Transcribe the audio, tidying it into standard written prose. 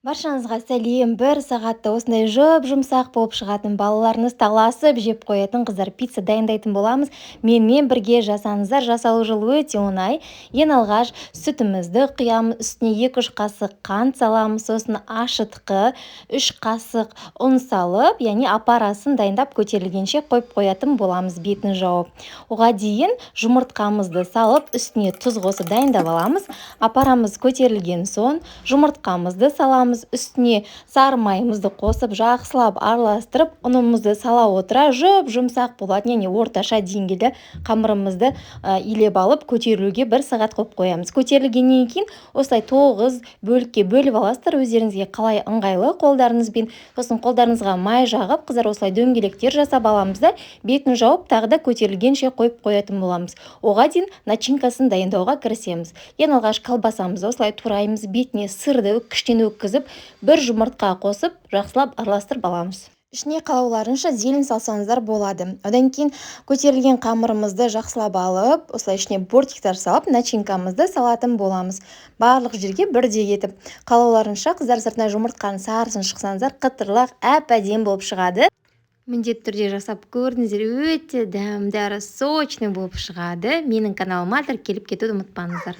Баршаңызға сәлем. Бір сағатта осындай жұмсақ болып шығатын балаларыңыз таласып жеп қоятын қыздар пицца дайындайтын боламыз. Менімен бірге жасаңыздар. Жасалу жолы өте оңай. Ең алғаш сүтімізді құямыз, үстіне 2-3 қасық қант саламыз, сосын ашытқы 3 қасық ұн салып, яғни апарасын дайындап көтерілгенше қойып қоятын боламыз бетін жауып. Оған дейін жұмыртқамызды салып, үстіне тұз қосып дайындап аламыз. Апарамыз көтерілген соң жұмыртқамызды саламыз, үстіне сары майымызды қосып, жақсылап араластырып, ұнымызды сала отыра жұмсақ болады, яғни орташа деңгейде қамырымызды илеп алып, көтерілуге 1 сағат қойып қоямыз. Көтерілгеннен кейін осылай 9 бөлікке бөліп аласыздар, өздеріңізге қалай ыңғайлы қолдарыңызбен. Сосын қолдарыңызға май жағып, қыздар осылай дөңгелектер жасап аламыз да, бетін жауып, тағы да көтерілгенше қойып қоятын боламыз. Оған дейін начинкасын дайындауға кірісеміз. Ең алғаш колбасамызды осылай тураймыз, бетіне сырды күштен өткізіп, 1 жұмыртқа қосып, жақсылап араластырып аламыз. Ішіне қалауларынша зелень салсаңыздар болады. Одан кейін көтерілген қамырымызды жақсылап алып, осылай ішіне бортиктар салып, начинкамызды салатын боламыз. Барлық жерге бірдей етіп. Қалауларынша қыздар сыртына жұмыртқаның сарысын шықсаңыздар, қытырлақ әп-әдемі болып шығады. Міндетті түрде жасап көріңіздер, өте дәмді әрі сочный болып шығады. Менің каналыма тіркеліп кетуді ұмытпаңыздар.